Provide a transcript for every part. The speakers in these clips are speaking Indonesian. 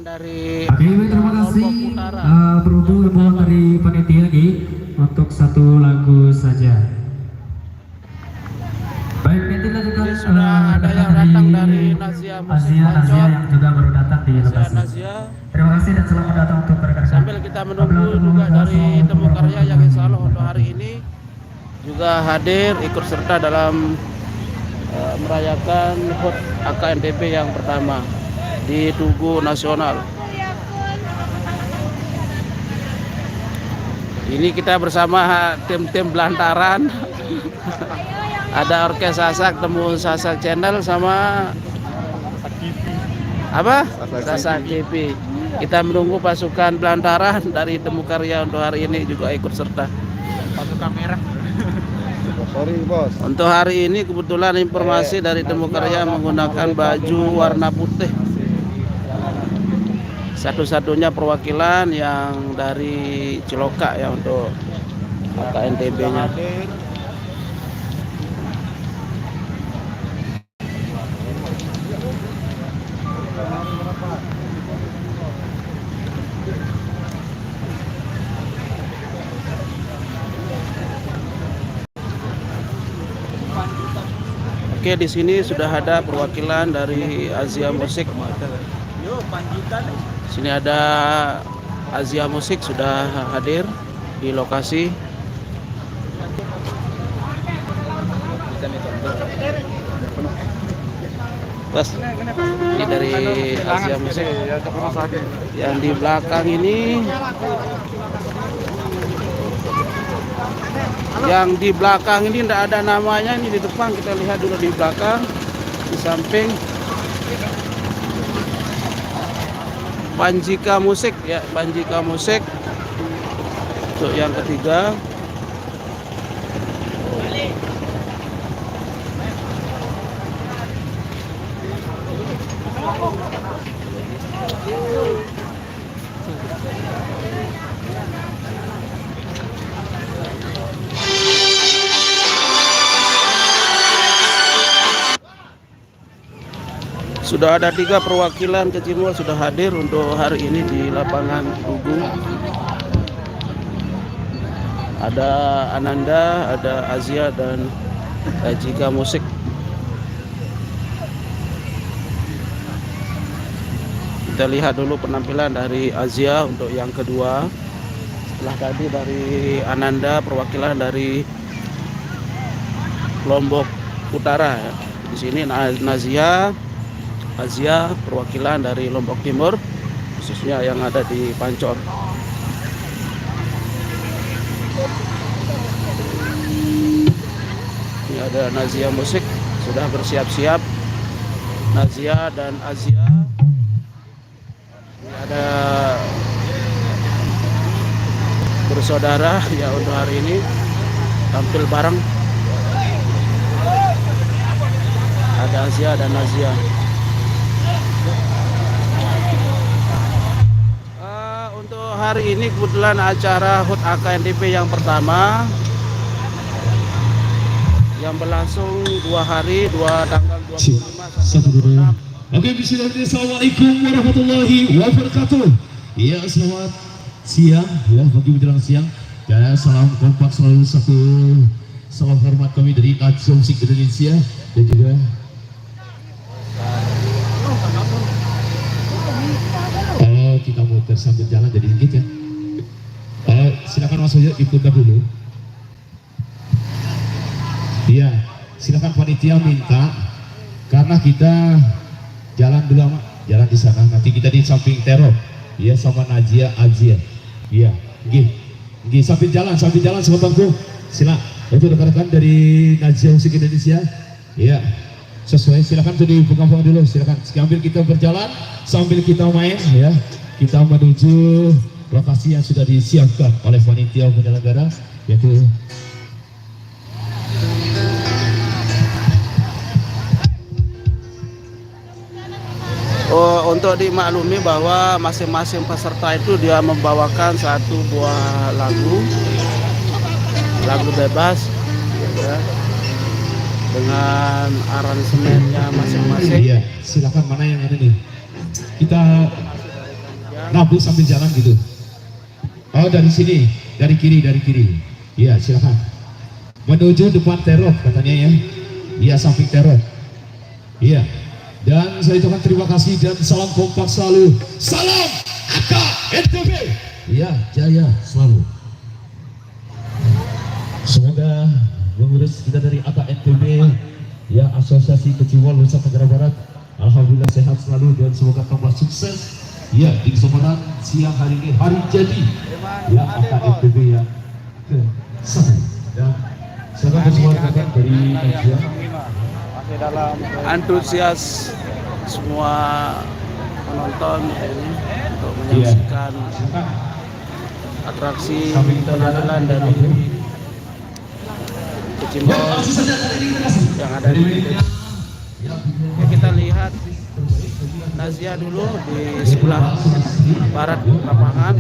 dari Oke, terima kasih Lombok Utara. berhubung hubungan dari panitia Gi untuk satu lagu saja. Baik, nanti lanjutkan Ini sudah ada yang datang dari Nazia Musik Nazia Pancor. yang juga baru datang di lokasi. Nazia. Terima kasih dan selamat datang untuk rekan-rekan. Sambil kita menunggu juga dari Temu Karya yang insya Allah untuk hari ini juga hadir ikut serta dalam merayakan HUT AKNTB yang pertama di Tugu Nasional. Ini kita bersama tim-tim Belantaran. Ada Orkes Sasak, Temu Sasak Channel sama apa? Sasak TV. Kita menunggu pasukan Belantaran dari Temu Karya untuk hari ini juga ikut serta. Pasukan merah. Sorry bos. Untuk hari ini kebetulan informasi dari Temu Karya menggunakan baju warna putih. Satu-satunya perwakilan yang dari Ciloka ya untuk KNTB-nya. Oke, di sini sudah ada perwakilan dari Azia Musik. Sini ada Azia Musik sudah hadir di lokasi. Bos, ini dari Azia Musik. Yang di belakang ini, tidak ada namanya. Ini di depan, kita lihat dulu di belakang, di samping Panjika Musik ya, Panjika Musik untuk yang ketiga. Sudah ada 3 perwakilan Kecimul sudah hadir untuk hari ini di lapangan Tugu. Ada Ananda, ada Azia dan Jika Musik. Kita lihat dulu penampilan dari Azia untuk yang kedua. Setelah tadi dari Ananda, perwakilan dari Lombok Utara. Di sini Nazia, Azia, perwakilan dari Lombok Timur, khususnya yang ada di Pancor. Ini ada Nazia Musik sudah bersiap-siap. Nazia dan Azia. Ini ada bersaudara ya untuk hari ini tampil bareng. Ada Azia dan Nazia. Untuk hari ini kebetulan acara HUT AKNTB yang pertama yang berlangsung 2 hari, 2 tanggal 25 sampai 26. Oke, bismillahirrahmanirrahim. Assalamualaikum warahmatullahi wabarakatuh. Ya, selamat siang ya, bagi menjelang siang. Dan salam kompak selalu, satu salam hormat kami dari Nazia Musik Indonesia dan juga kita muter sambil jalan jadi dikit ya. Silakan Mas Hoyo ikut dulu. Iya, silakan panitia minta karena kita jalan dulu sama, jalan di sana. Nanti kita di samping teror, ya sama Nazia, Azia. Iya, gih sambil jalan sobatku. Itu rekan-rekan dari Nazia Musik Indonesia. Iya, sesuai. Silakan tuh dibuka dulu. Silakan sambil kita berjalan, sambil kita main ya. Kita menuju lokasi yang sudah disiapkan oleh panitia penyelenggara, yaitu untuk dimaklumi bahwa masing-masing peserta itu dia membawakan satu buah lagu bebas ya, dengan aransemennya masing-masing. Iya, silakan mana yang ada nih. Kita nabung sambil jalan gitu. Oh dari sini, dari kiri. Iya silakan. Menuju depan terop katanya ya. Iya samping terop. Iya. Dan saya ucapkan terima kasih dan salam kompak selalu. Salam AKNTB. Iya jaya selalu. Semoga pengurus kita dari AKNTB ya Asosiasi Keciwal Nusa Tenggara Barat alhamdulillah sehat selalu dan semoga tambah sukses ya di kesempatan siang hari ini hari jadi ya AKNTB ya ke-1 dan silakan bersuara dari Nadia. Masih dalam antusias semua penonton ini untuk menyaksikan atraksi penampilan dari Kecimbol yang ada di sini. Ya, kita lihat Nazia dulu di sebelah barat lapangan.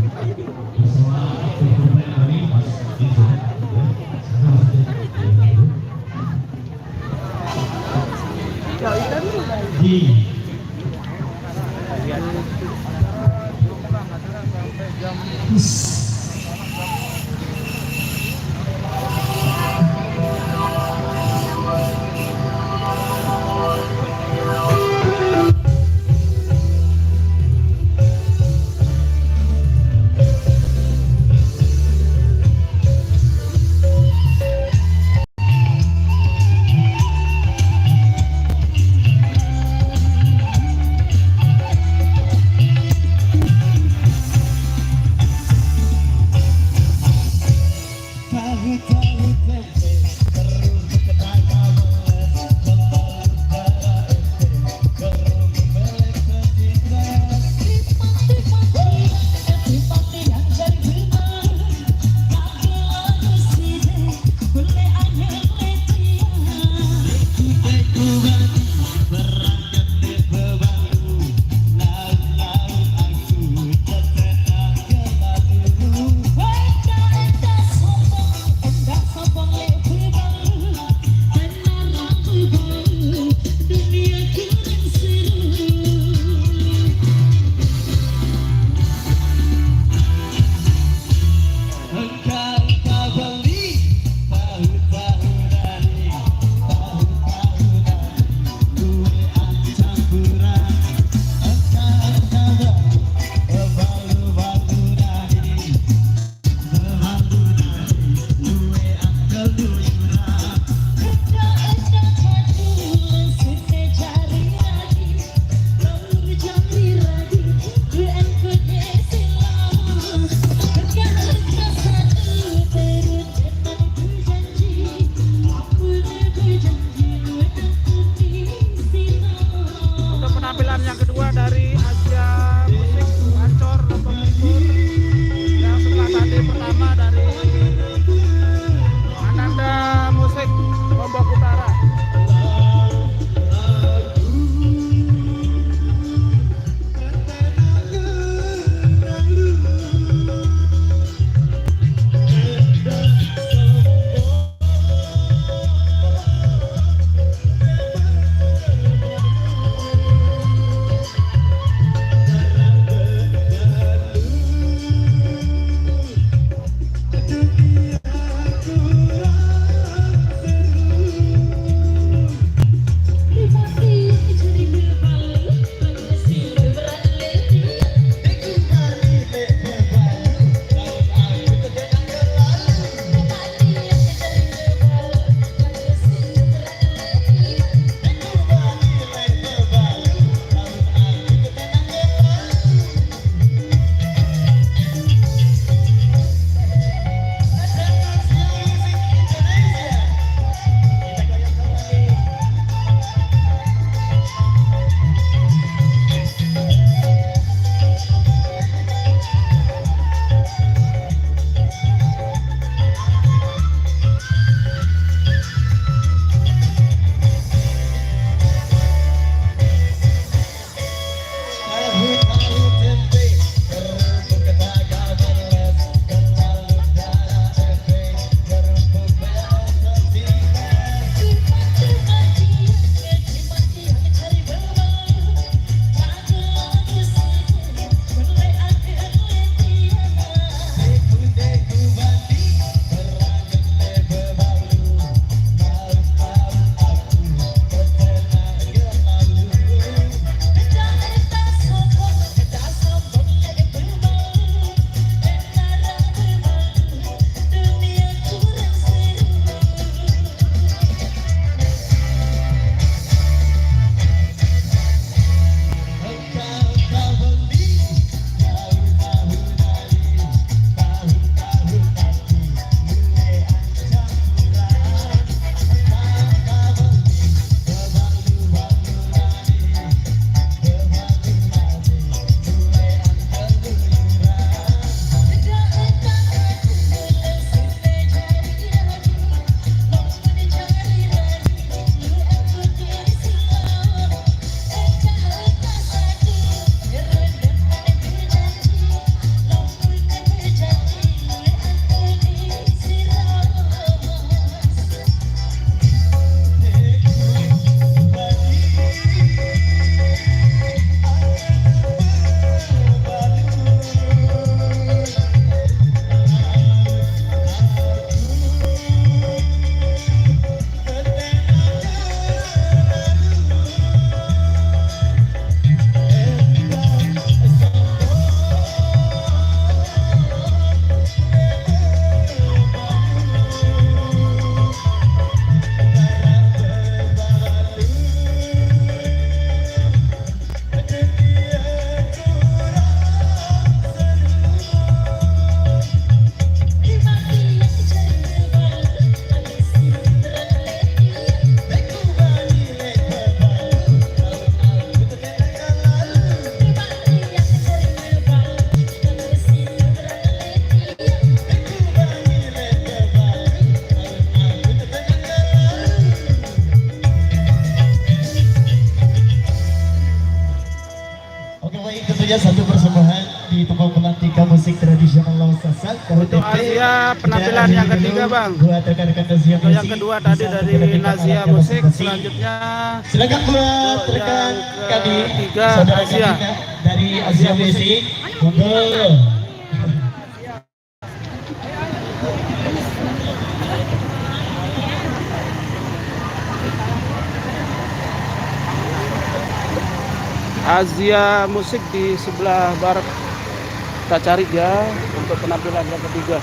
saja satu persembahan di tempat pelantikan musik tradisional Lausasan. Untuk Asia penampilan yang ketiga, Bang. Buat rekan-rekan Asia Untuk yang kedua tadi dari Nazia Musik, selanjutnya silakan buat rekan kami ketiga saudara Asia kami dari Asia Musik. Monggo. Asia Musik di sebelah barat. Kita cari dia untuk penampilan yang ketiga.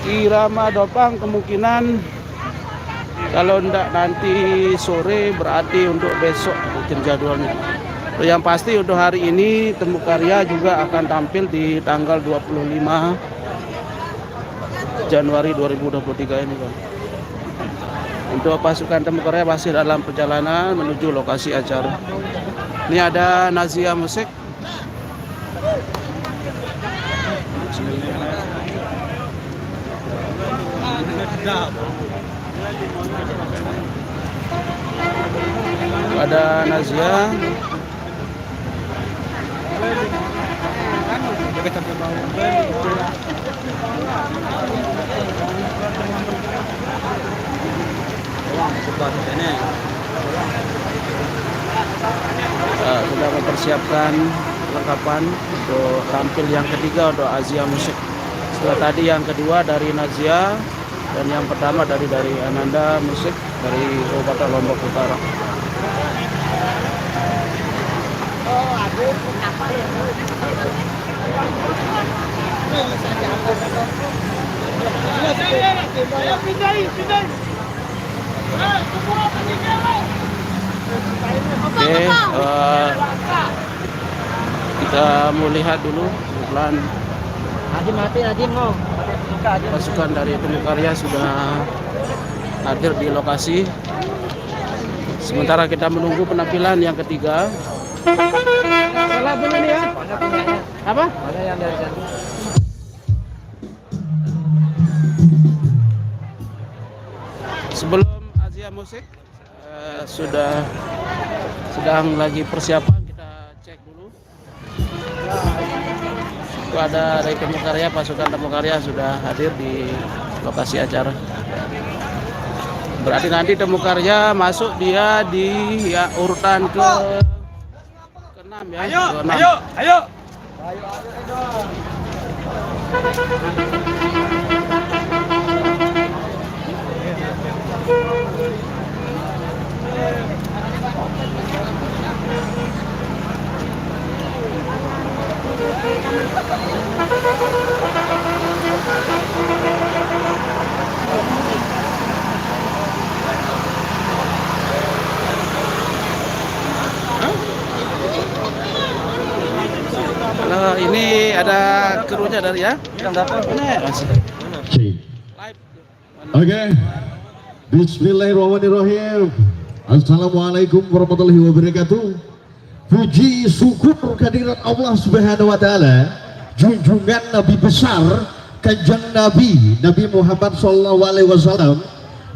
Irama Dopang kemungkinan kalau enggak nanti sore berarti untuk besok mungkin jadwalnya. Yang pasti untuk hari ini Temu Karya juga akan tampil di tanggal 25 Januari 2023 ini, Bang. Untuk pasukan Temu Karya masih dalam perjalanan menuju lokasi acara. Ini ada Nazia Musik. Ada Nazia. Sudah mempersiapkan perlengkapan untuk tampil yang ketiga untuk Asia Musik. Setelah tadi yang kedua dari Nazia dan yang pertama dari Ananda Musik dari Kabupaten Lombok Utara. Oke, kita mau lihat dulu pelan. Pasukan dari Temu Karya sudah hadir di lokasi. Sementara kita menunggu penampilan yang ketiga. Salah benar ya? Apa? Ada yang dari sana. Sebelum Asia Musik sudah sedang lagi persiapan, kita cek dulu. Itu ada dari Temu Karya, pasukan Temu Karya sudah hadir di lokasi acara. Berarti nanti Temu Karya masuk dia di urutan ke-6 ya. Ayo. Nah, ini ada krunya dari ya. Oke. Bismillahirrahmanirrahim. Assalamualaikum warahmatullahi wabarakatuh. Puji syukur kehadirat Allah Subhanahu wa taala, junjungan Nabi besar, kanjeng Nabi Muhammad sallallahu alaihi wasallam.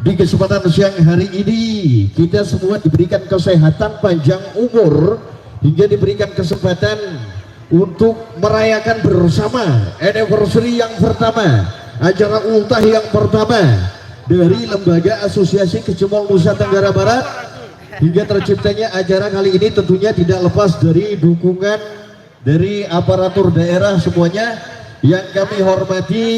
Di kesempatan siang hari ini kita semua diberikan kesehatan, panjang umur, hingga diberikan kesempatan untuk merayakan bersama anniversary yang pertama, acara ultah yang pertama dari Lembaga Asosiasi Kecemol Nusa Tenggara Barat. Hingga terciptanya acara kali ini tentunya tidak lepas dari dukungan dari aparatur daerah semuanya yang kami hormati,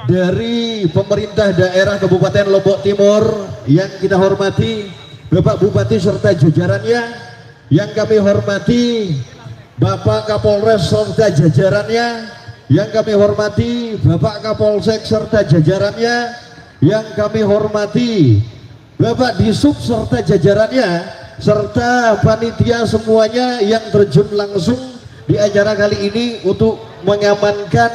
dari pemerintah daerah Kabupaten Lombok Timur yang kita hormati Bapak Bupati serta jajarannya, yang kami hormati Bapak Kapolres serta jajarannya, yang kami hormati Bapak Kapolsek serta jajarannya, yang kami hormati Bapak Disub serta jajarannya, serta panitia semuanya yang terjun langsung di acara kali ini untuk mengamankan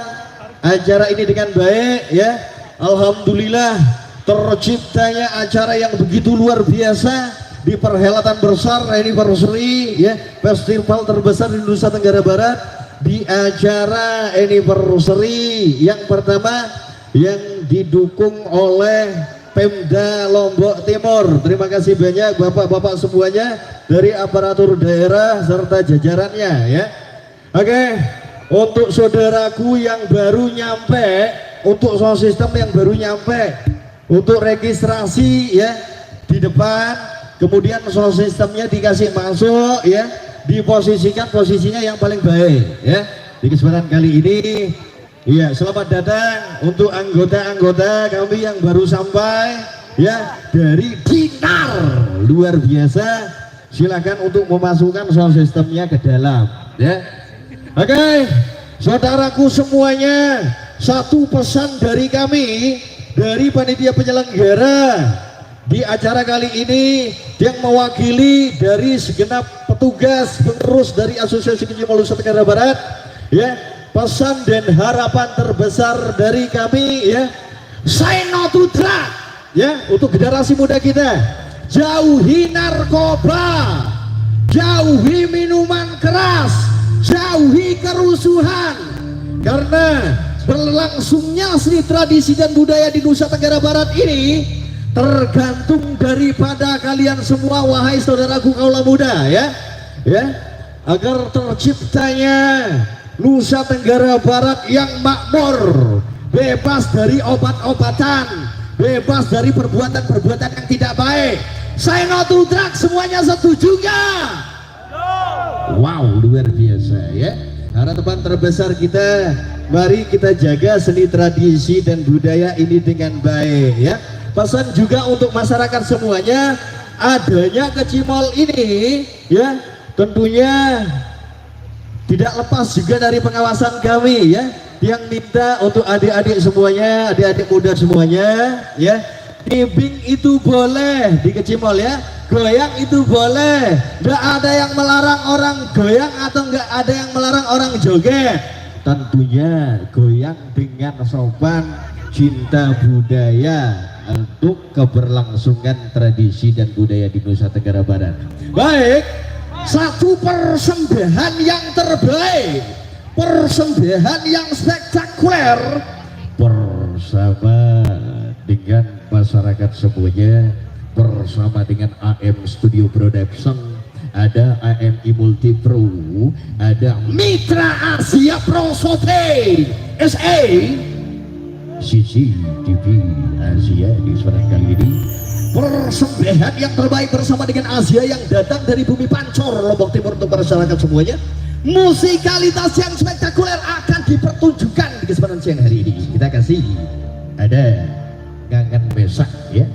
acara ini dengan baik ya. Alhamdulillah terciptanya acara yang begitu luar biasa di perhelatan besar anniversary ya, festival terbesar di Nusa Tenggara Barat. Di acara anniversary yang pertama yang didukung oleh Pemda Lombok Timur. Terima kasih banyak bapak-bapak semuanya dari aparatur daerah serta jajarannya ya. Oke, untuk saudaraku yang baru nyampe, untuk sound system yang baru nyampe, untuk registrasi ya di depan, kemudian sound systemnya dikasih masuk ya, diposisikan posisinya yang paling baik ya. Di kesempatan kali ini iya, selamat datang untuk anggota-anggota kami yang baru sampai ya dari Dinar, luar biasa. Silakan untuk memasukkan sound systemnya ke dalam ya. Oke, saudaraku semuanya, satu pesan dari kami, dari panitia penyelenggara di acara kali ini yang mewakili dari segenap petugas pengurus dari Asosiasi Kecimol Nusa Tenggara Barat ya. Pesan dan harapan terbesar dari kami ya, say no to drug ya, untuk generasi muda kita. Jauhi narkoba, jauhi minuman keras, jauhi kerusuhan, karena berlangsungnya seni tradisi dan budaya di Nusa Tenggara Barat ini tergantung daripada kalian semua, wahai saudaraku kaula muda ya, agar terciptanya Nusa Tenggara Barat yang makmur, bebas dari obat-obatan, bebas dari perbuatan-perbuatan yang tidak baik. Say no to drugs, semuanya setuju nggak? Wow, luar biasa ya. Harapan terbesar kita, mari kita jaga seni tradisi dan budaya ini dengan baik ya. Pesan juga untuk masyarakat semuanya, adanya Kecimol ini ya tentunya tidak lepas juga dari pengawasan kami ya, yang minta untuk adik-adik semuanya, adik-adik muda semuanya ya, tibing itu boleh di Kecimol ya, goyang itu boleh, nggak ada yang melarang orang goyang atau nggak ada yang melarang orang joget. Tentunya goyang dengan sopan, cinta budaya untuk keberlangsungan tradisi dan budaya di Nusa Tenggara Barat. Baik, satu persembahan yang terbaik, persembahan yang spektakuler bersama dengan masyarakat semuanya, bersama dengan AM Studio Production, ada AMI Multi Pro, ada Mitra Asia Pro Sote SA, CCTV Asia di kesempatan kali ini. Persembahan yang terbaik bersama dengan Asia yang datang dari bumi Pancor, Lombok Timur, untuk masyarakat semuanya. Musikalitas yang spektakuler akan dipertunjukkan di kesempatan siang hari ini. Kita kasih ada Gangan Besak ya.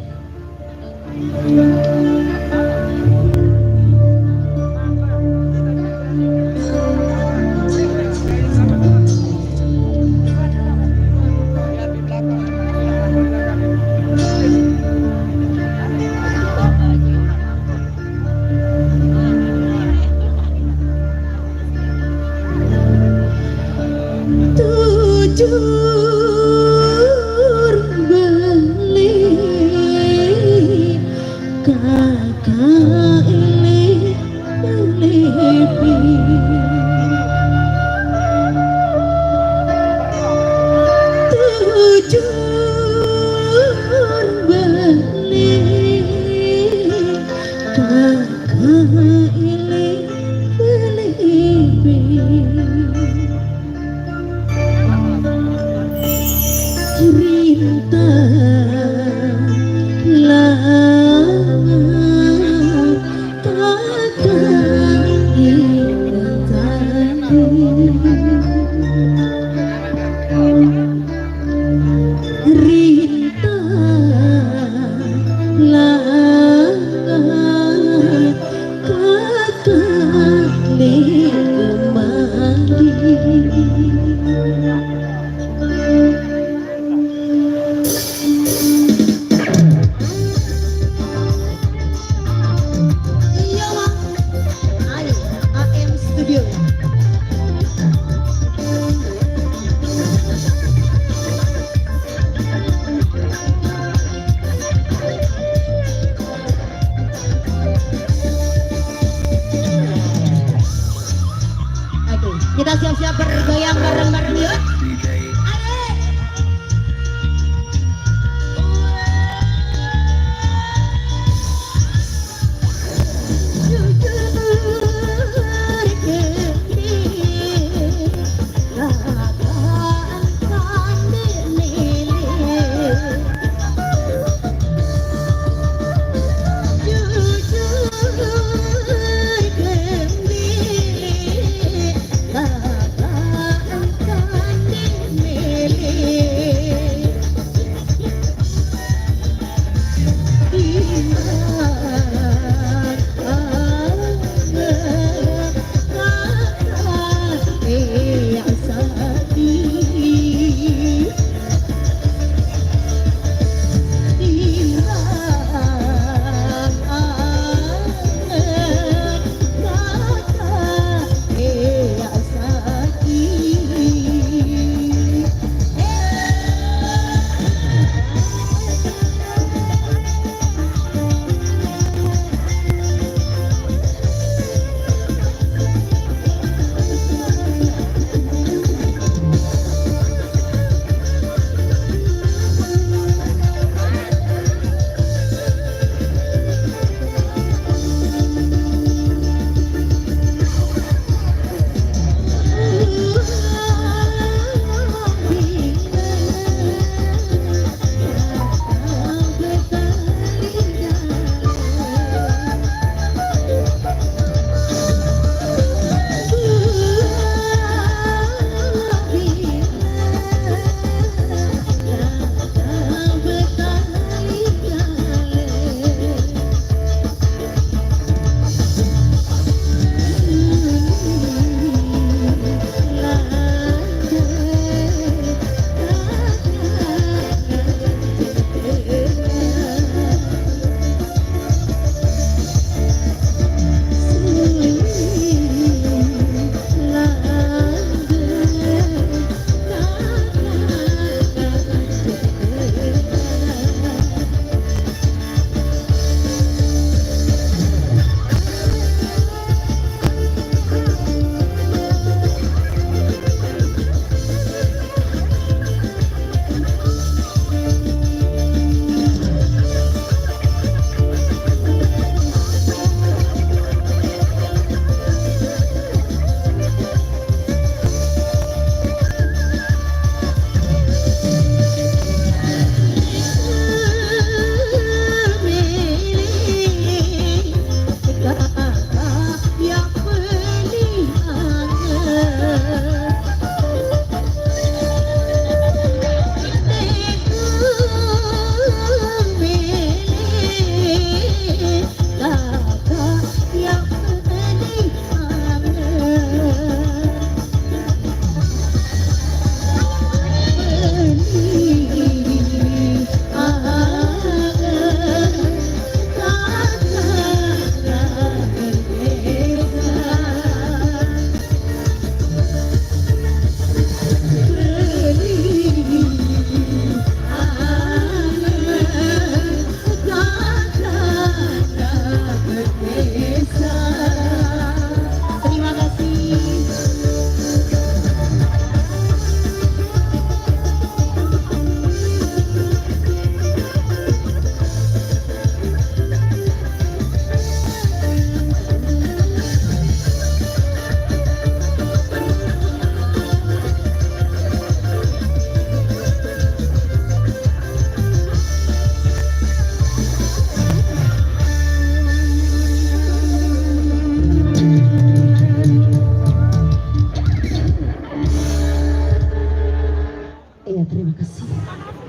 terima kasih.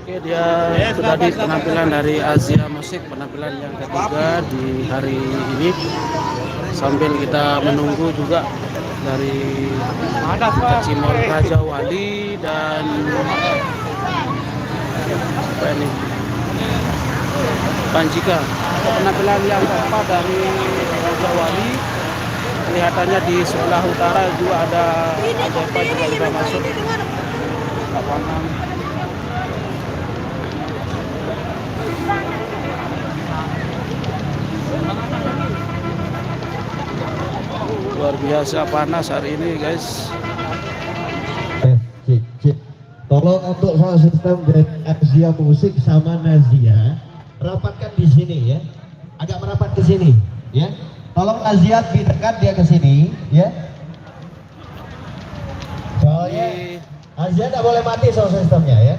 Oke, dia sudah di penampilan dari Asia Musik, penampilan yang ketiga di hari ini. Sambil kita menunggu juga dari Kacimol Raja Wali dan apa ini? Panjika. Penampilan yang keempat dari Raja Wali. Kelihatannya di sebelah utara juga ada Ajepa juga sudah masuk lapangan. Luar biasa panas hari ini, guys. Cik. Tolong untuk sound system dari Asia Musik sama Nazia rapatkan di sini ya. Agak merapat ke sini ya. Tolong Nazia lebih dekat dia ke sini ya. Soalnya Nazia tidak boleh mati sound systemnya ya.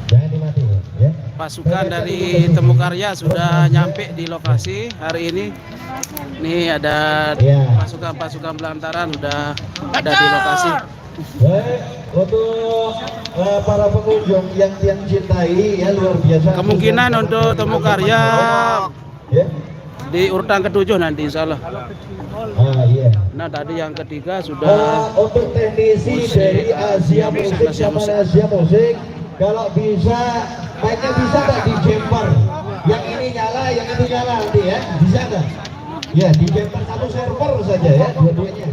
Jangan dimatiin ya. Pasukan dari Temu Karya sudah nyampe di lokasi hari ini. Nih ada pasukan-pasukan belantaran sudah ada di lokasi. Baik, untuk para pengunjung yang cintai ya, luar biasa. Kemungkinan untuk Temu Karya ya. di urutan ke-7 nanti insya Allah. Iya. Nah tadi yang ketiga sudah untuk teknisi dari Asia Musik sama Asia Musik, kalau bisa mainnya bisa nggak di jumper? Yang ini nyala, yang itu nyala nanti ya, bisa nggak? Ya di jumper satu server saja ya, dua-duanya.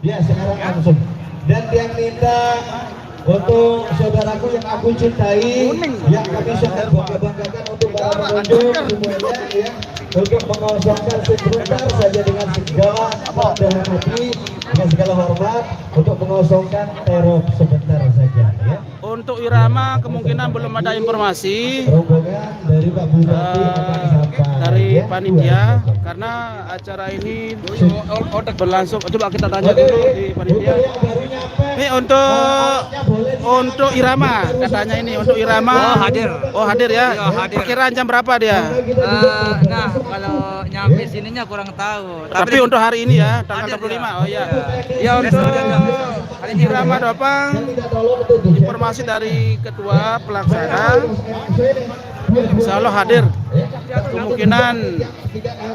Ya sekarang langsung. Dan yang minta untuk saudaraku yang aku cintai, yang kami sangat bangga-banggakan untuk para pengunjung semuanya ya, untuk mengosongkan sebentar saja dengan segala rendah hati, dengan segala hormat, untuk mengosongkan terop sebentar saja ya. untuk irama kemungkinan belum ada informasi Rombongan dari Pak Bupati akan sampai dari ya, panitia karena acara ini berlangsung. Coba kita tanya dulu di panitia. yang baru nyampe, Ini untuk irama katanya ini untuk irama. Oh hadir ya. Perkiraan jam berapa dia? Nah, kalau nyampe sininya kurang tahu. Tapi untuk hari ini ya tanggal 25. Oh iya. Ya untuk irama Dopang informasi dari ketua pelaksana insya Allah hadir. Kemungkinan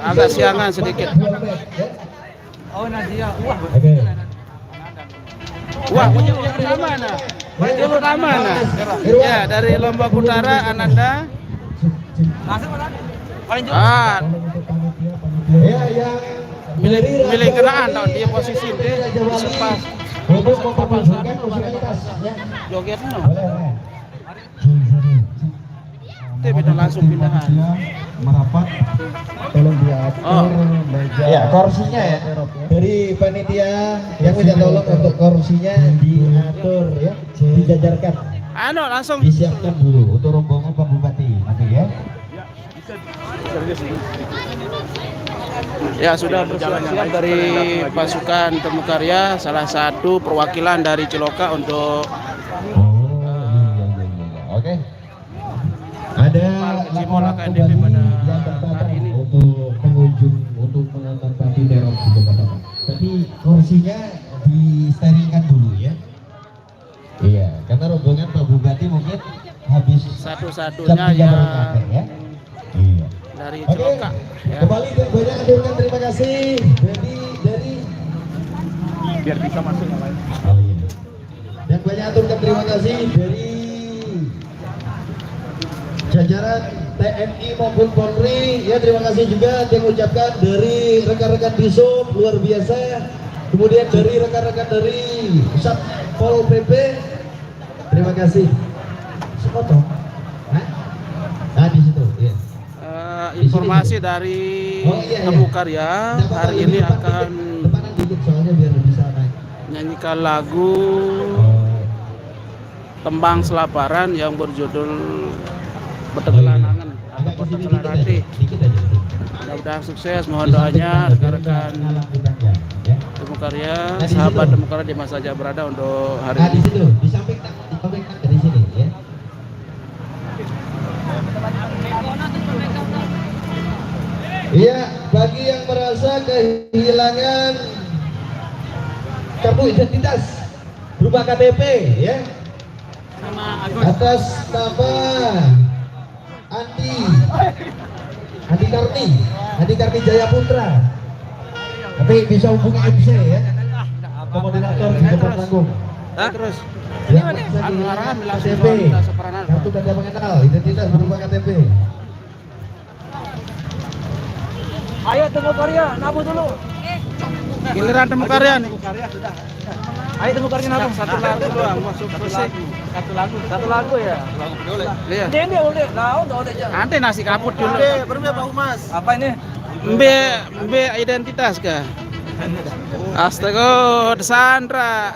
agak siangan sedikit. Oh, Nadia. Wah, Wah, yang pertama nah. Yang pertama nah. Ya, dari Lombok Utara Ananda. masuk mana? Paling jauh. ya yang Milik kenaan tau dia posisi dia sepas untuk mempermajukan musikalitasnya. joget no. Boleh. Itu beda langsung pindahan. Merapat, tolong diatur meja. Ya, kursinya ya. Dari panitia yang minta tolong untuk kursinya diatur ya, dijajarkan, Anu langsung disiapkan dulu untuk rombongan Pak Bupati nanti ya. ya sudah bersiap-siap dari pasukan Temu Karya, salah satu perwakilan dari Ciloka untuk Oke. Ada Kacimol laporan AKNDP kembali pada yang tertata hari ini. untuk pengunjung untuk mengantar pati terop gitu katakan. Tapi kursinya disterilkan dulu ya. Iya, karena rombongan Pak Bupati mungkin habis satu-satunya jam 3 yang baru sampai, ya. Iya. dari Oke, Ciloka ya. kembali banyak aturkan terima kasih dari biar bisa masuk yang lain. Oh iya. Dan banyak aturkan terima kasih dari jajaran TNI maupun Polri ya, terima kasih juga yang ucapkan dari rekan-rekan Disub luar biasa, kemudian dari rekan-rekan dari Satpol PP terima kasih. Sepotong nah di situ ya. Informasi dari Temu Karya hari ini akan depanan dikit soalnya biar bisa naik. menyanyikan lagu Tembang Selaparan yang berjudul Bertegelan Angen atau Bertegelan Hati. Mudah-mudahan sukses, mohon doanya rekan-rekan Temu Karya, sahabat Temu Karya di masa saja berada untuk hari Nah di ini. situ, di samping dari sini ya. Iya, bagi yang merasa kehilangan kartu identitas berupa KTP ya, atas nama Andi Karni Jaya Putra. Tapi bisa hubungi MC ya, komodinator di depan panggung. Terus Yang bisa di KTP, kartu tanda pengenal, identitas berupa KTP. Ayo temu karya, nabu dulu. giliran temu karya nih. Ayo temu karya nabu. Satu lagu doang masuk musik. Satu lagu ya. Iya. Dia udah. Nah, udah aja. Nanti nasi kaput dulu. Apa ini? Mbe identitas kah? Astaga, Sandra.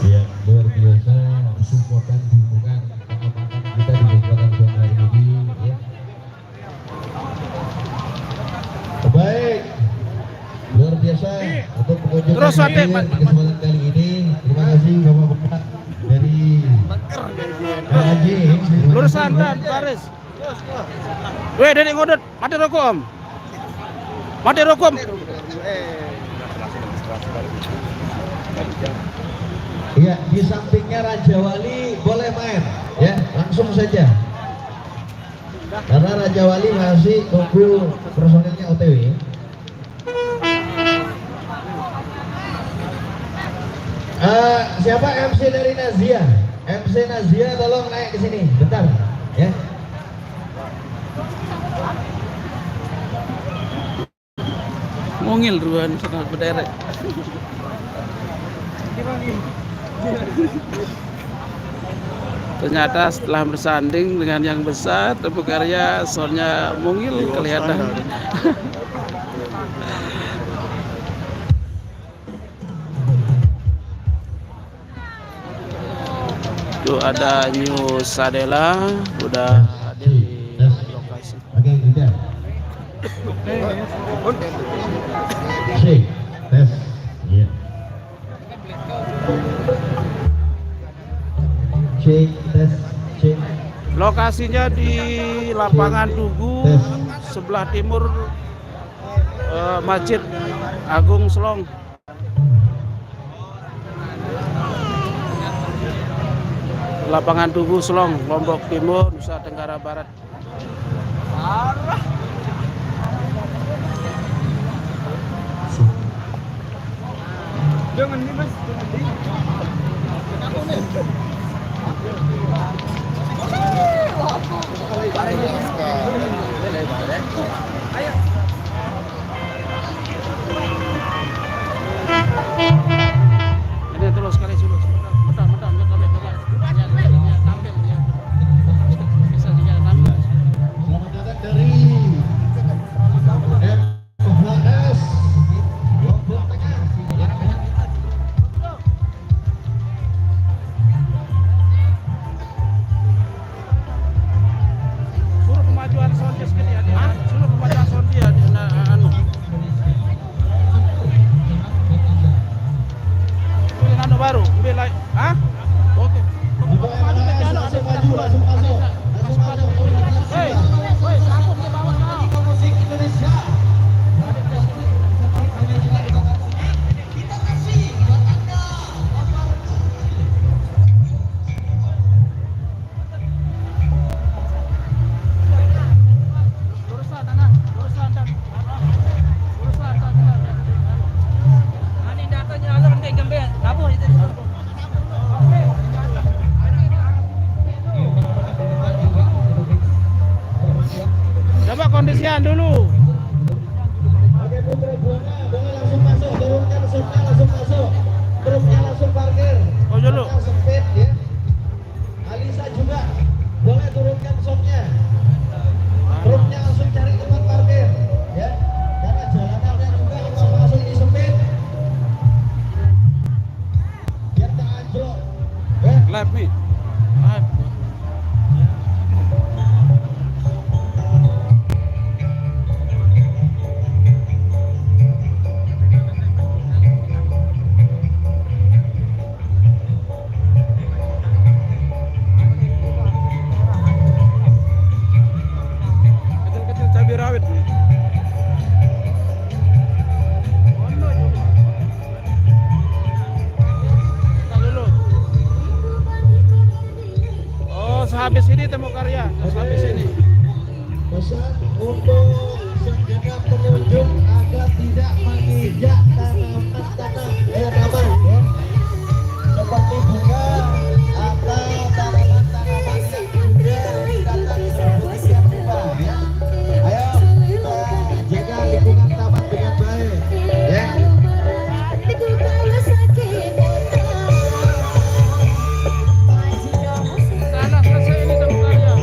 Ya, luar biasa supportan dukungan pengamanan kita di Kota Zona ini ya. Baik, luar biasa untuk pengunjung Terus, yang Wate, hadir di kesempatan kali ini. Terima kasih Bapak-bapak dari PAJ. Lurusan dan baris. Weh, Dedek ngodot, mati rokok om. Mati rokok om. Iya, di sampingnya Raja Wali boleh main, ya langsung saja. Karena Raja Wali masih tunggu personilnya OTW. Siapa MC dari Nazia? MC Nazia tolong naik ke sini, bentar, ya. Mungil ruan sangat berderet. Ternyata setelah bersanding dengan yang besar, Tebu Karya soalnya mungil kelihatan. Tuh ada New Sadela udah hadir di lokasi. Oke, kita. Cek, tes. Iya. Cek, tes, cek. Lokasinya di lapangan Tugu sebelah timur Masjid Agung Selong. Lapangan Tugu Selong, Lombok Timur, Nusa Tenggara Barat. Jangan nih mas. Ini terus sekali dulu. Betul. Tampil dia. Bisa dia tampil. Selamat datang dari MHS Lombok Tengah. Suruh kemajuan sound dia sekali ya. Suruh kemajuan sound dia di anu. Pilih anu baru, pilih hah? Oke. Langsung masuk. Hei, sanggup dia bawa kau. Musik Indonesia. Ani datanya alam kayak gembe. Nabu itu. Coba kondisian dulu. Oke Putra Buana, boleh langsung masuk, turunkan supnya langsung masuk, truknya langsung parkir. Oh dulu. Yang sempit ya. Alisa juga boleh turunkan supnya, truknya langsung cari tempat parkir, ya. Karena jalanannya juga kalau masuk ini sempit, biar tak anjlok. Ya. Live nih. Live. Temu Karya sampai sini. Pesan untuk segenap pengunjung agar tidak menginjak taman ya. Seperti bunga atau tanaman-tanaman yang juga datang sedemikian rupa ya. Ayo kita jaga lingkungan taman dengan baik ya. Sana selesai ini Temu Karya.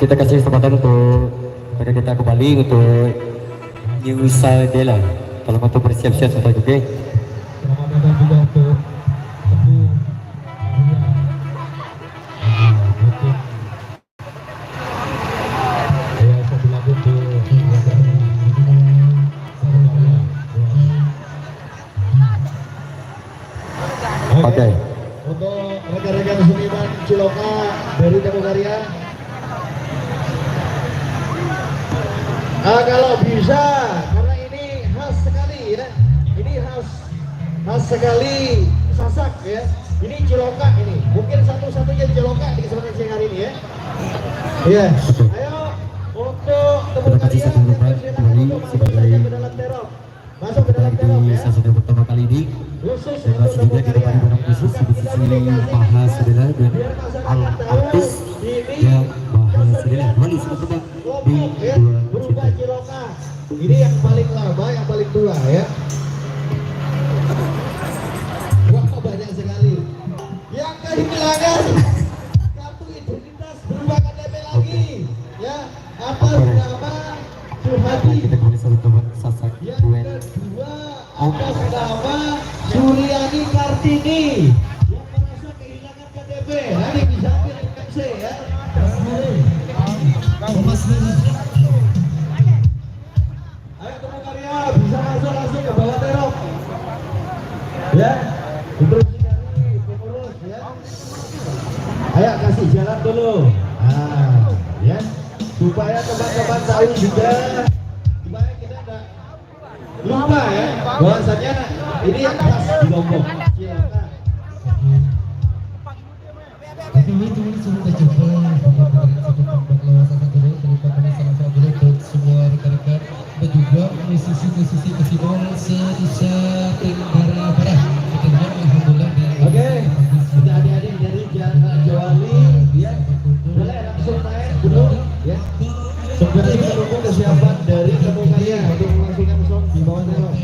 Kita kasih kesempatan untuk kita kembali untuk New Zealand. Kalau untuk bersiap-siap sudah juga. Oke. Untuk rekan-rekan seniman Ciloka dari Temu Karya. Kalau bisa, karena ini khas sekali ya, ini khas sekali Sasak ya, Ini Ciloka ini, mungkin satu-satunya Ciloka di kesempatan siang hari ini ya. Iya. Ayo untuk temu Terima kasih karya satu depan kembali sebagai masuk ke dalam terop di ya. sesi yang pertama kali ini. Khusus Terima kasih juga kita pada barang khusus di sisi Maha Sedela dan Al Artis yang Maha Sedela. Kembali sudah tebak di ya, dua berupa cinta. Ciloka. Ini yang paling lama, yang paling tua ya. Wah, banyak sekali. Yang kehilangan kartu identitas berupa KTP lagi ya. Atas nama Suhadi. Kita kembali satu teman Sasak Yang Duen. kedua atas nama Suryani Kartini yang merasa kehilangan KTP. Hari bisa ambil MC ya. Ayo temu karya bisa masuk langsung ke bawah terop. Ya, instruksi dari pengurus ya. Ayo kasih jalan dulu. Ah, ya. Supaya teman-teman tahu juga, supaya kita enggak lupa ya bahwasanya ini yang khas di Lombok. Silakan. Teman-teman sudah coba satu kelompok satu dulu. Terima kasih salam dulu untuk semua rekan-rekan dan juga musisi-musisi festival se-Nusa Tenggara Barat. Alhamdulillah. Oke, untuk adik-adik dari Jawali ya, boleh langsung naik dulu ya. Sebentar kita tunggu kesiapan dari temu karya untuk melangsungkan song di bawah terop.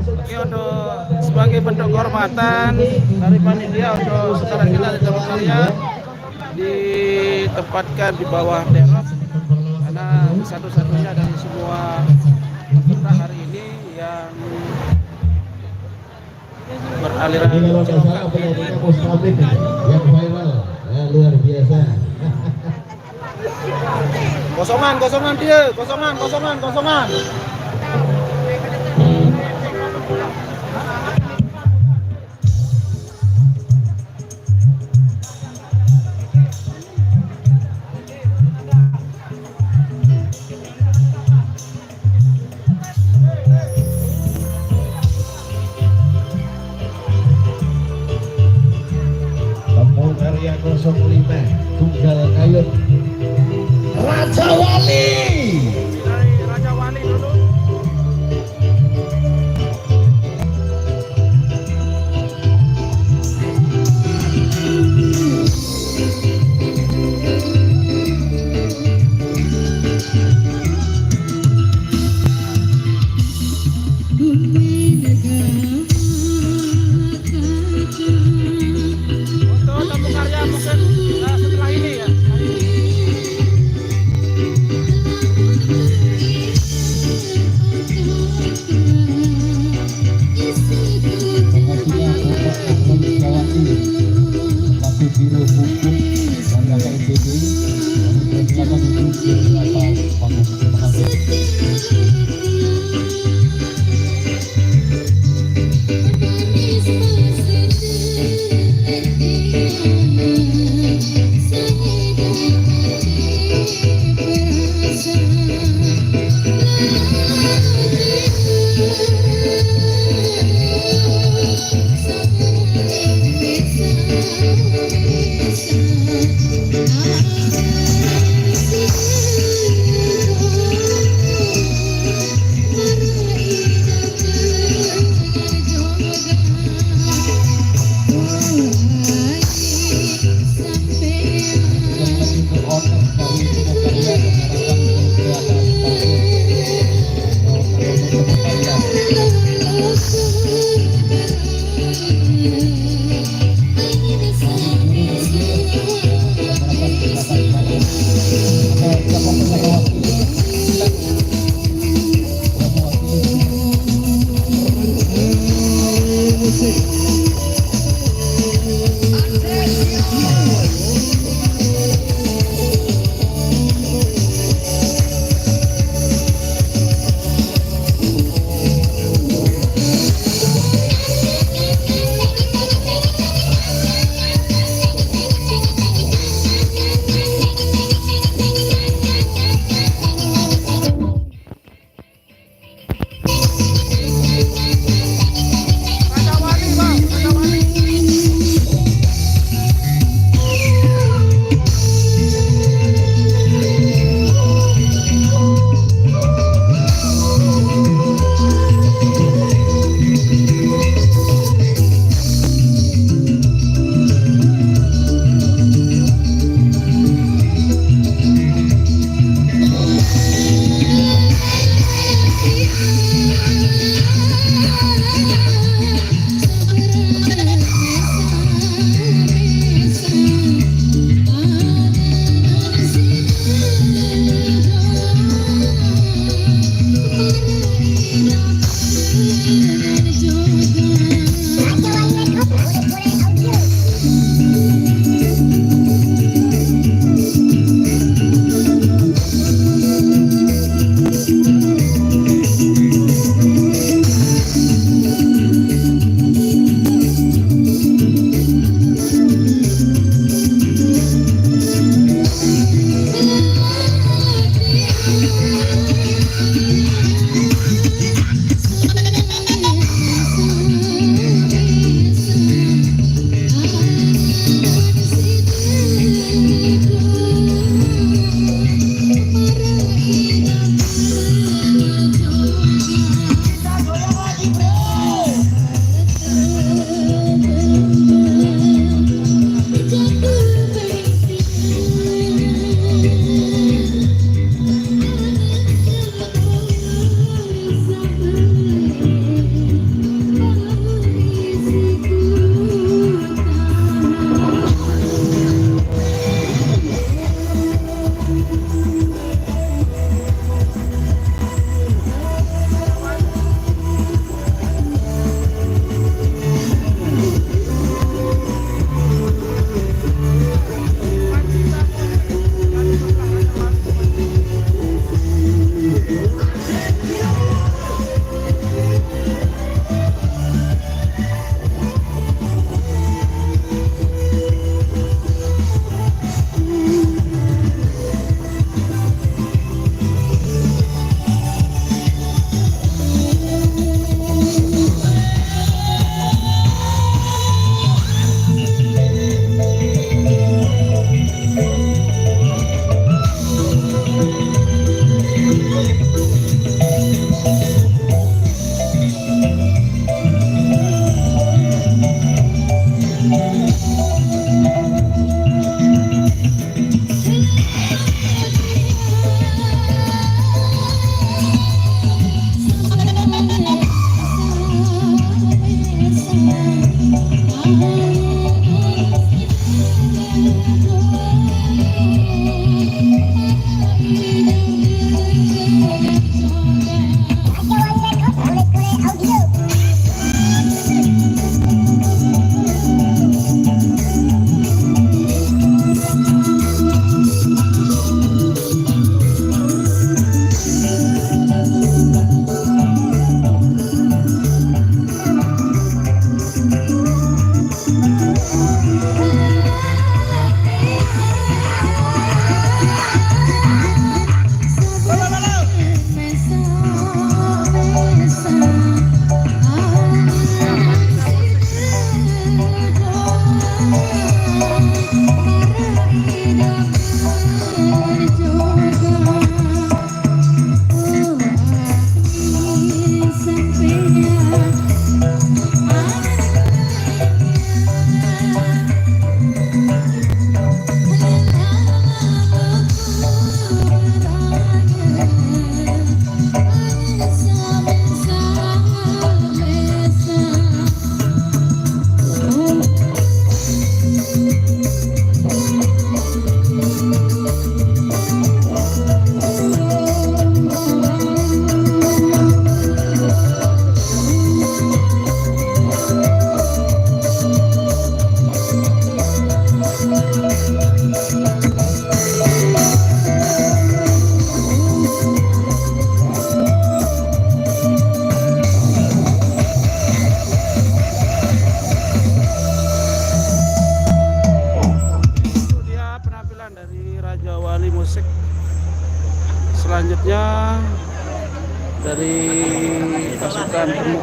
Oke, untuk sebagai bentuk kehormatan dari panitia untuk saudara kita di temu karya ditempatkan di bawah terop karena satu-satunya dari semua peserta hari ini yang beraliran Ini kalau nggak salah penyanyinya Mustabik yang viral, ya, luar biasa. kosongan dia, kosongan. Temu karya 05 Tunggal Kayut Raja Wali. Dari Raja Wali dulu. Untuk temu karya mungkin setelah ini ya. Biro Hukum dan Kakak NTB kami persilakan duduk di atas panggung. Terima kasih. Raja Wali, Bang.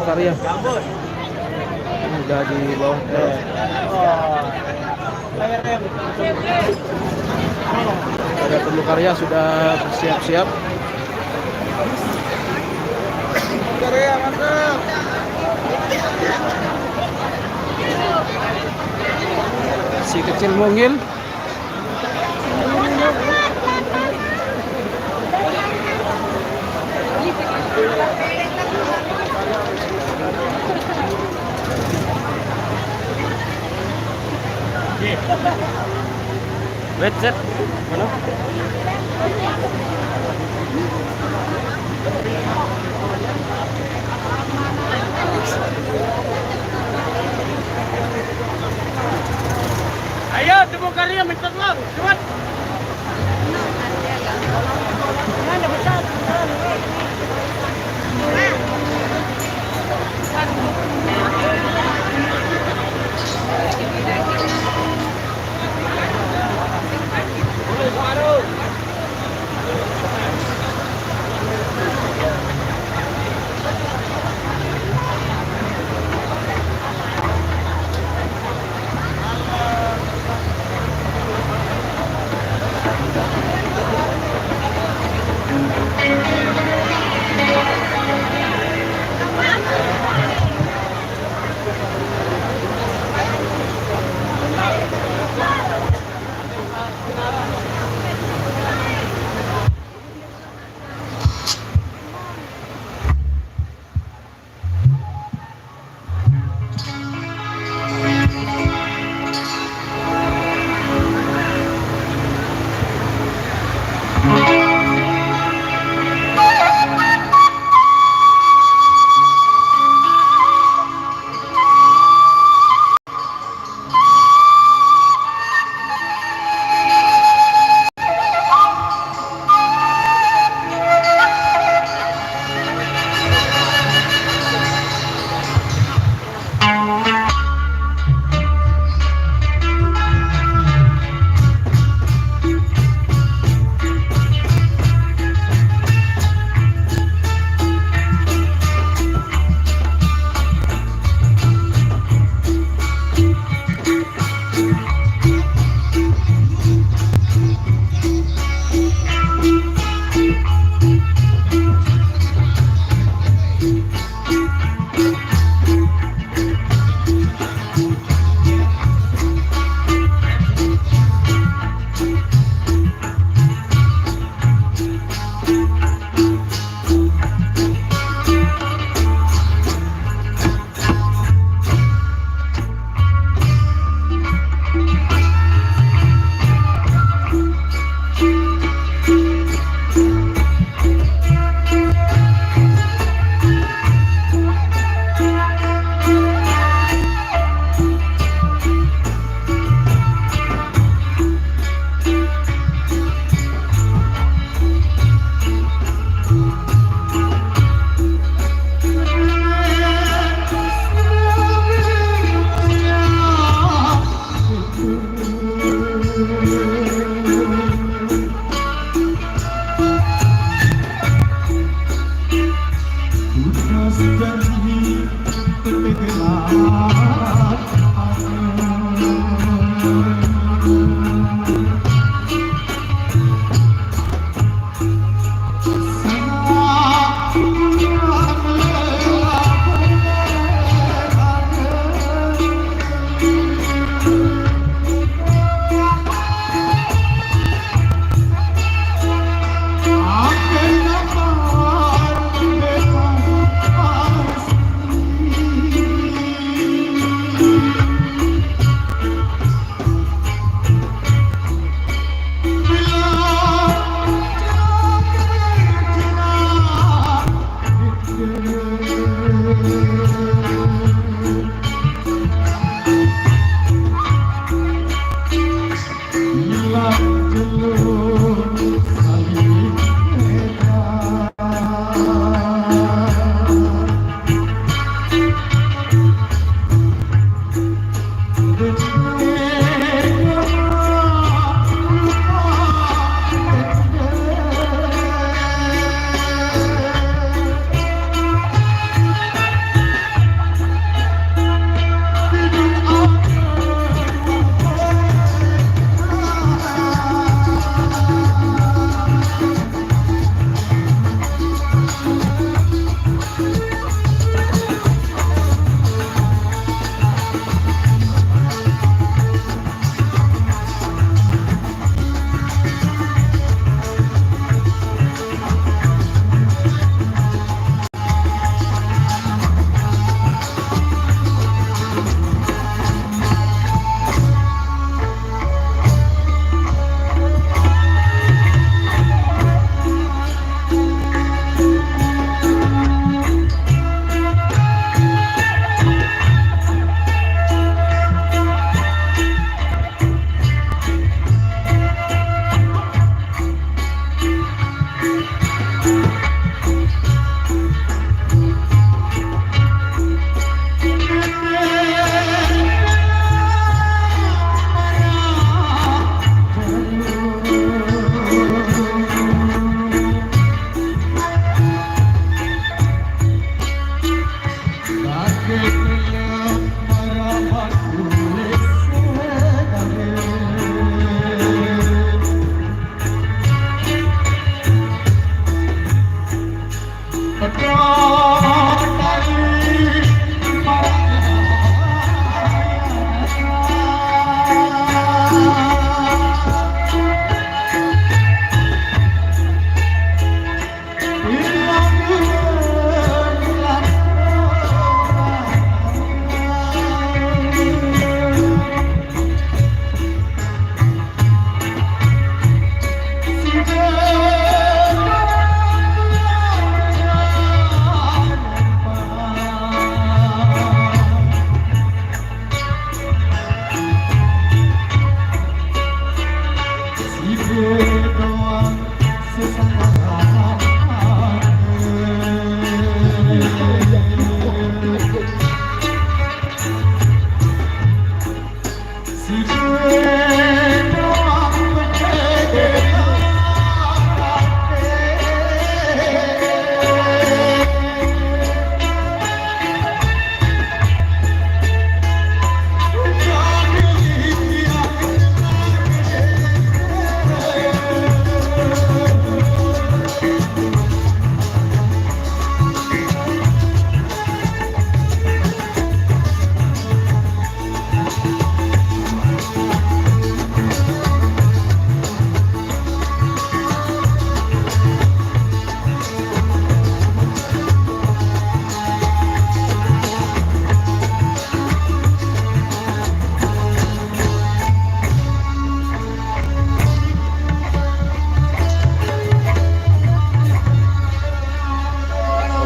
Karya. Udah di bawah truk. Ada Temu Karya sudah bersiap-siap. Karya mantap. Si kecil mungil. Wait, set. Mana? Ayo, Temu Karya minta tolong, cepat. Mana besar?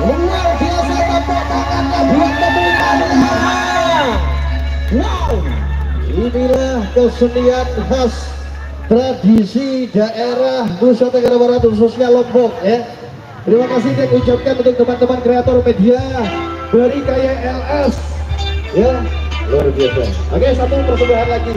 Luar biasa tepuk tangannya buat tepuk tangannya. Wow, inilah kesenian khas tradisi daerah Nusa Tenggara Barat khususnya Lombok ya. Terima kasih saya ucapkan untuk teman-teman kreator media dari KYLS ya, luar biasa. Oke, satu persembahan lagi.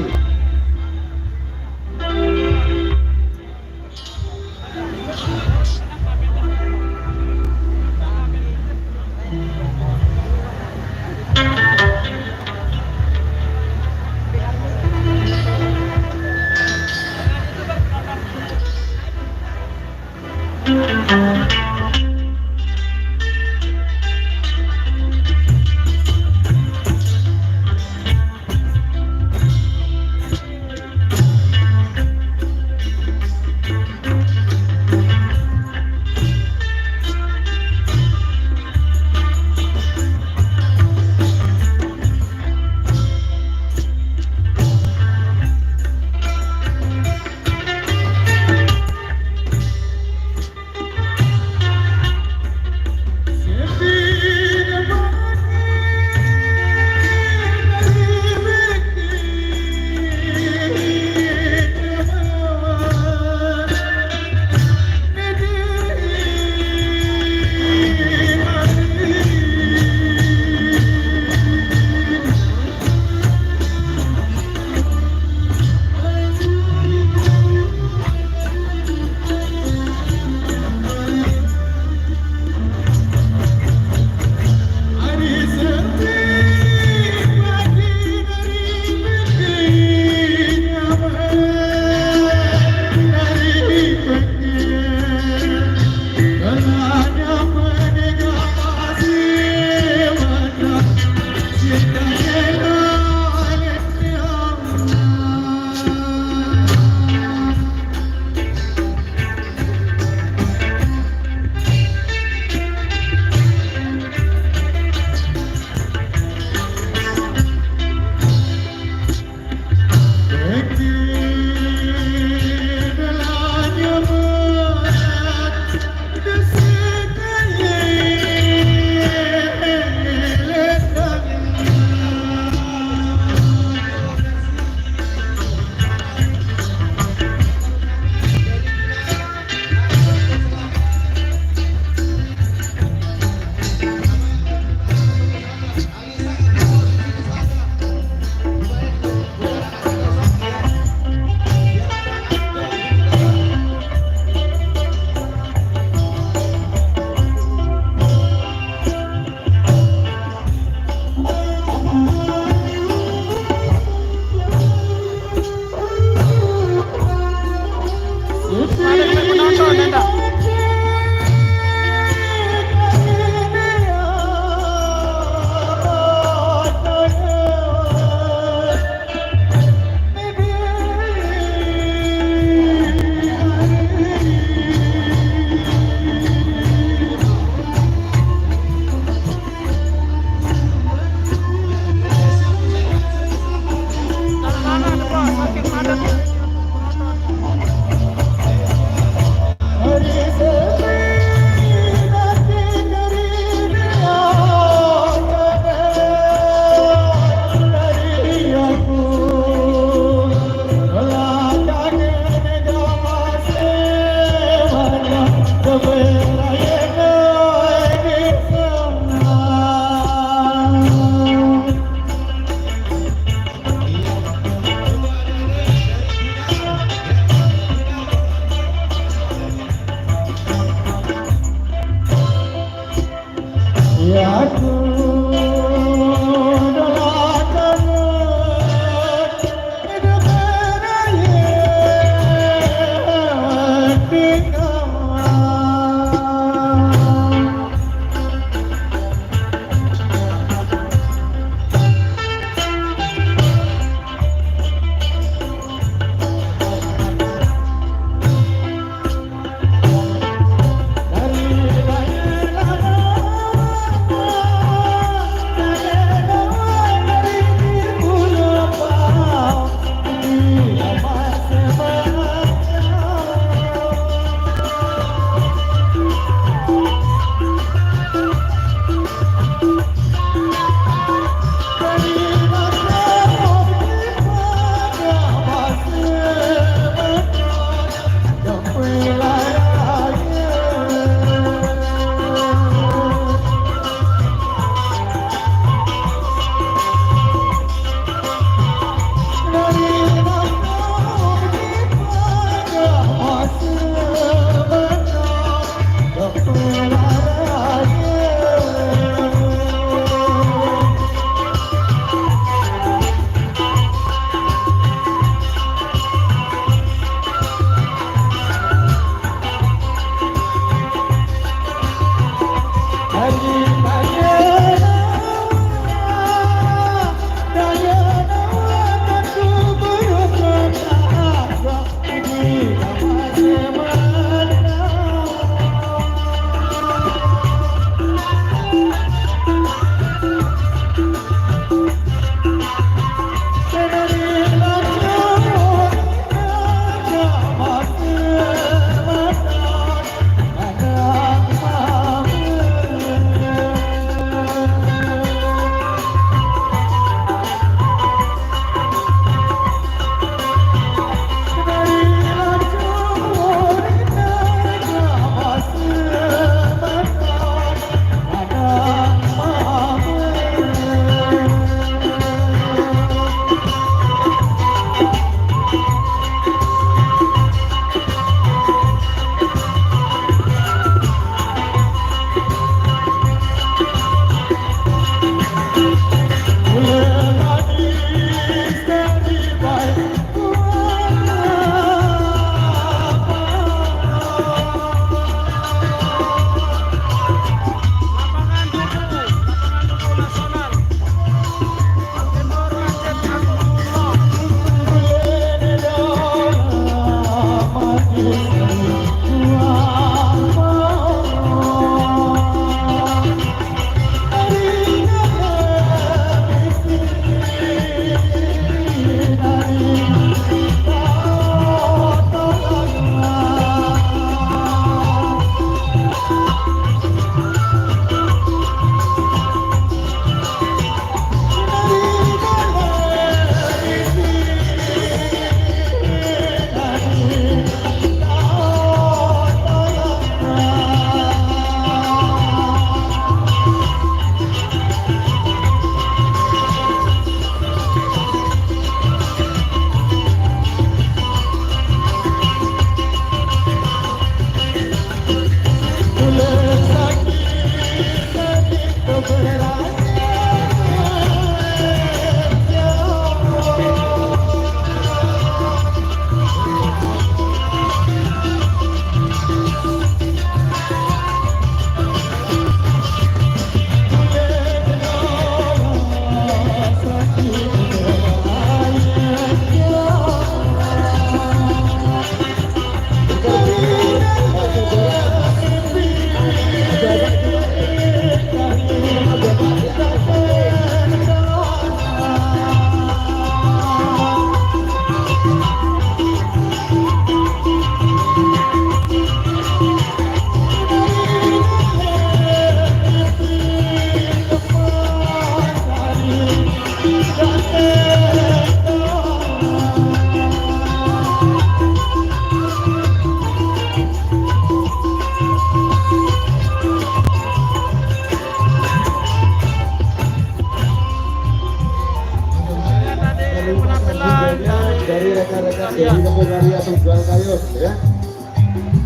dari rekan-rekan dari Karya Tunggal Kayu ya.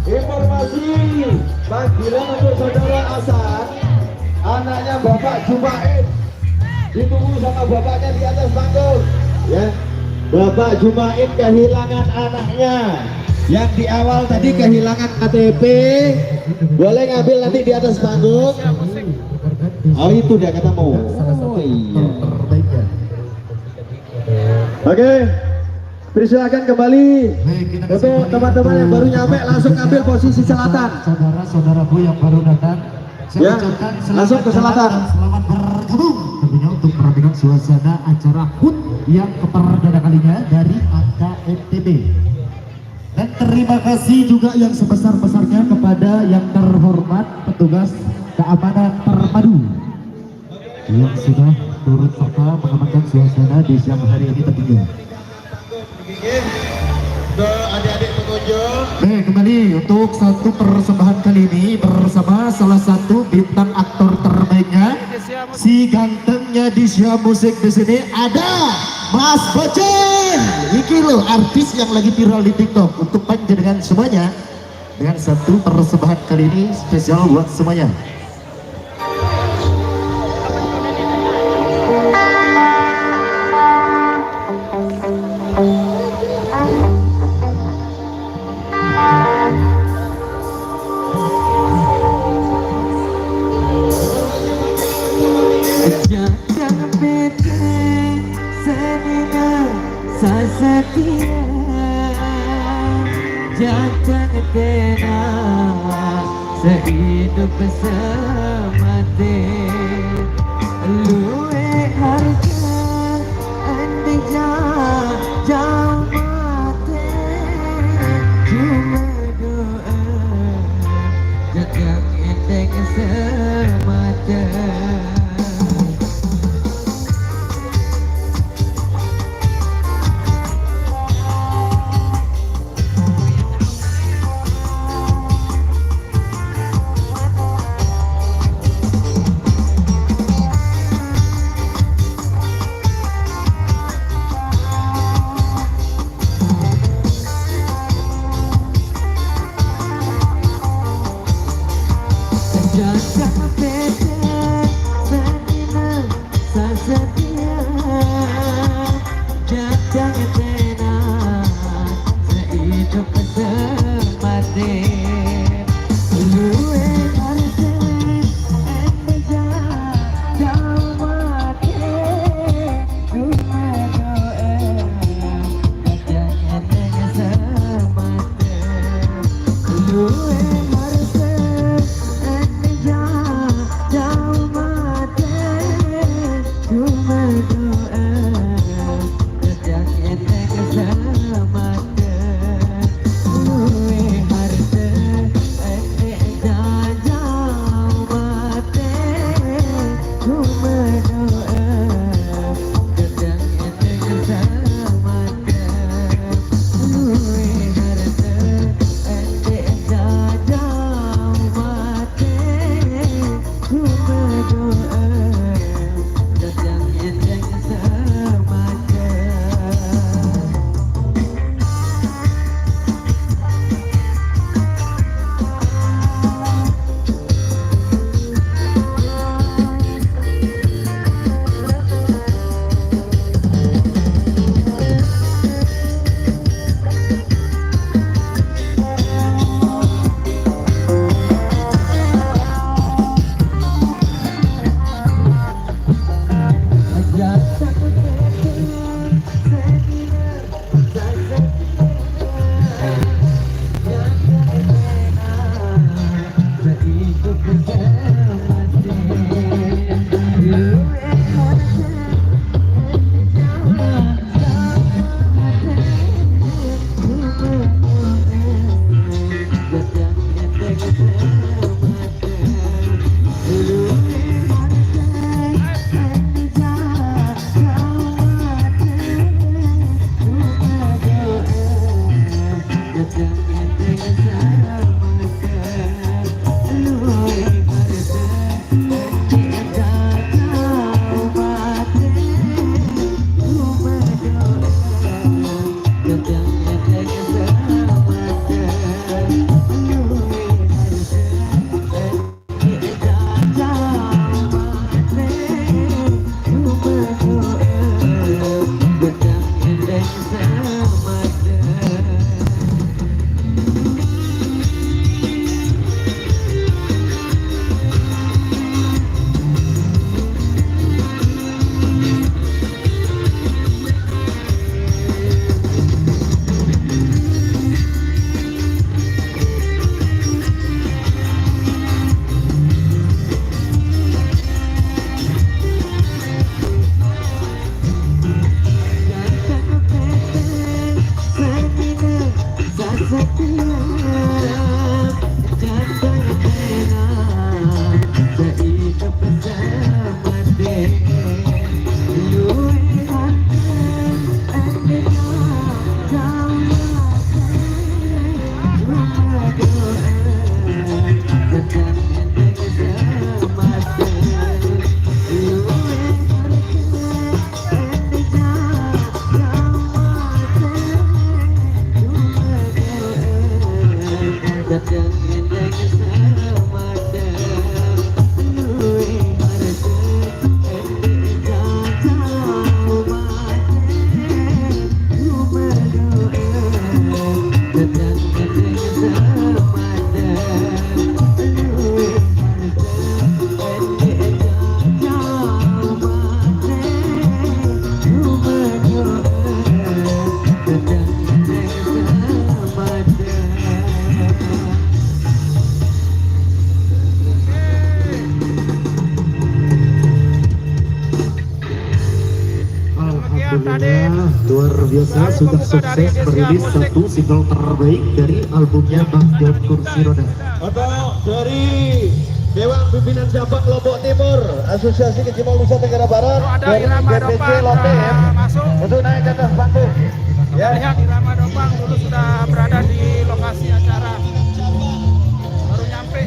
Informasi panggilan untuk saudara Hasan, anaknya Bapak Jumaid, ditunggu sama bapaknya di atas panggung ya. Bapak Jumaid kehilangan anaknya yang di awal tadi kehilangan KTP, boleh ngambil nanti di atas panggung. Oh itu dia kata mau. Oh iya. Oke, persilakan kembali untuk teman-teman yang baru nyampe langsung ambil posisi selatan. Saudara-saudaraku yang baru datang, Ya, langsung ke selatan. Selamat bergabung tentunya untuk perhatikan suasana acara HUT yang perdana kalinya dari AKNTB. Dan terima kasih juga yang sebesar-besarnya kepada yang terhormat petugas keamanan terpadu yang sudah turut serta mengamankan suasana di siang hari ini tentunya. Ke adik-adik pengunjung. Kembali untuk satu persembahan kali ini bersama salah satu bintang aktor terbaiknya, si gantengnya di Sia Musik di sini ada Mas Bocen. Iki loh artis yang lagi viral di TikTok. Untuk panjenengan semuanya dengan satu persembahan kali ini spesial buat semuanya. Jangan tenang sehidup semati luwe harga andai jauh mati cuma doa jangan enteng semata. Alhamdulillah luar biasa sudah sukses merilis satu single terbaik dari albumnya Bang John Kursi Roda. Atau dari Dewan Pimpinan Cabang Lombok Timur, Asosiasi Kecimal Nusa Tenggara Barat, dari BPC Lotem untuk naik ke atas panggung. Ya. Lihat Irama Dopang dulu sudah berada di lokasi acara, baru nyampe.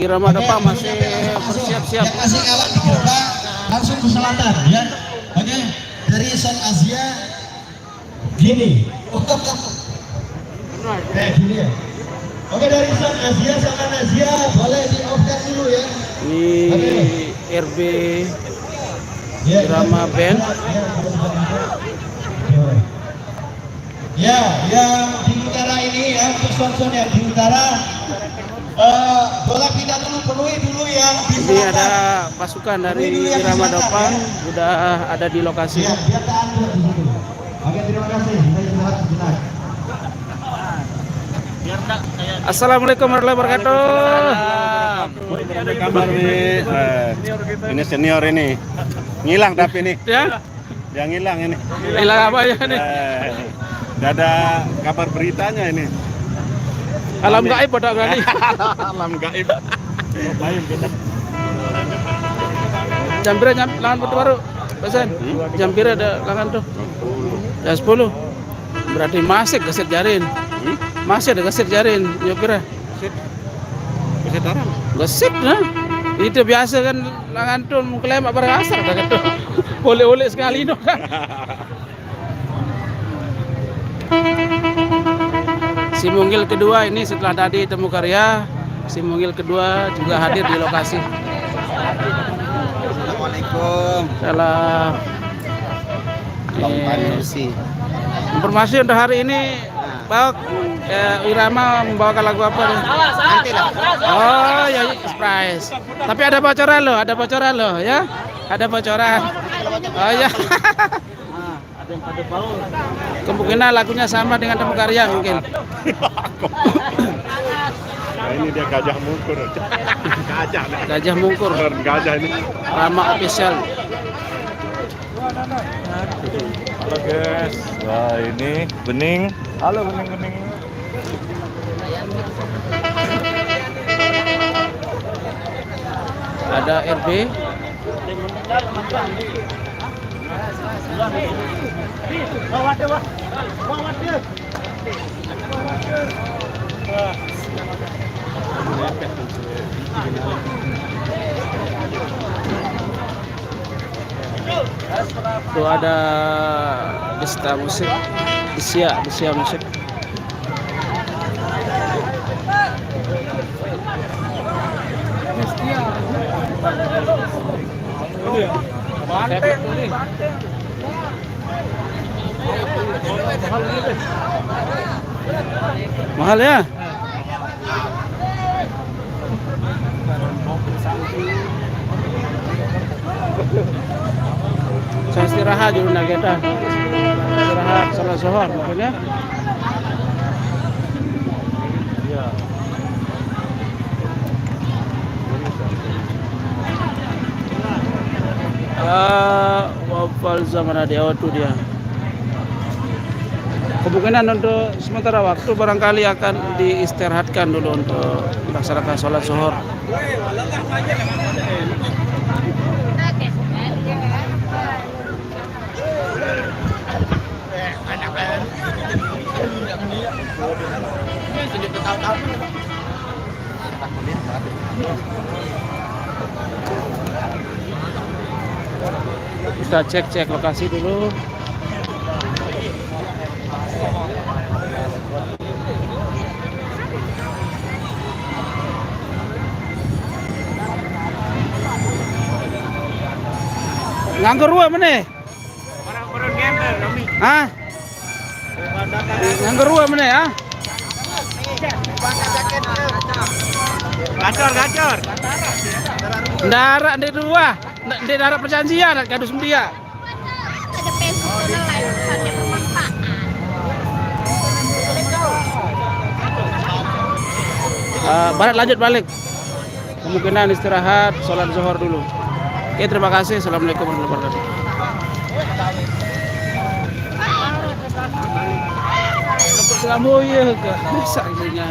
Irama depan masih bersiap-siap. Yang masih kalah di gerbang langsung ke selatan ya. Oke, dari Son Asia gini. Gini ya. Oke, dari Son Asia sama Asia boleh di off-kan dulu ya. Ini RB Irama Band. Ya, yang di utara ini ya, untuk sponsor yang di utara bola kita dulu penuhi dulu yang di Ini selatan. ada pasukan dari Irama Dopang sudah ada di lokasi. Ya, biar tak ambil di situ. Oke, terima kasih. Saya istirahat sejenak. Assalamualaikum warahmatullahi wabarakatuh. Ada kabar nih. Ini senior ini. Ngilang tapi nih. Ya, Yang ngilang ini. hilang apa ya nih? Nggak ada kabar beritanya ini. Alam gaib pada berani. Alam gaib. Jampir langan putu baru. Pesan. Jampir ada langan tuh. Jam 10. Berarti masih geser jarin. Masih ada geser jarin. Ya kira. Gesit orang. Gesit nah. Itu biasa kan langan tuh mengklaim apa asar kan tuh. Oleh-oleh sekali no kan. Si Munggil kedua ini setelah tadi temu karya, si Munggil kedua juga hadir di lokasi. Assalamualaikum. Salam. Informasi untuk hari ini, Pak Irama membawakan lagu apa nih? Oh ya, surprise. Tapi ada bocoran loh, ya. Ada bocoran. Oh ya. Kemungkinan lagunya sama dengan temu karya mungkin. Nah, ini dia gajah mungkur. Gajah mungkur. Gajah ini. Rama official. Halo guys. Wah ini bening. Halo bening. Ada RB. Itu ada Desta Musik, Desia Musik. Mahal ya? Saya istirahat dulu kita. Istirahat salat zuhur mungkin ya. Wafal zaman ada waktu dia. Kemungkinan untuk sementara waktu barangkali akan diistirahatkan dulu untuk melaksanakan sholat zuhur. Kita cek lokasi dulu. Nganggur ruang mana? Hah? Nganggur ruang mana ya? Gacor. Darat di dua, di darat perjanjian, kadus dia. Barat lanjut balik. Kemungkinan istirahat, sholat zuhur dulu. Oke, terima kasih. Assalamualaikum warahmatullahi wabarakatuh. Kamu ya, bisa ini.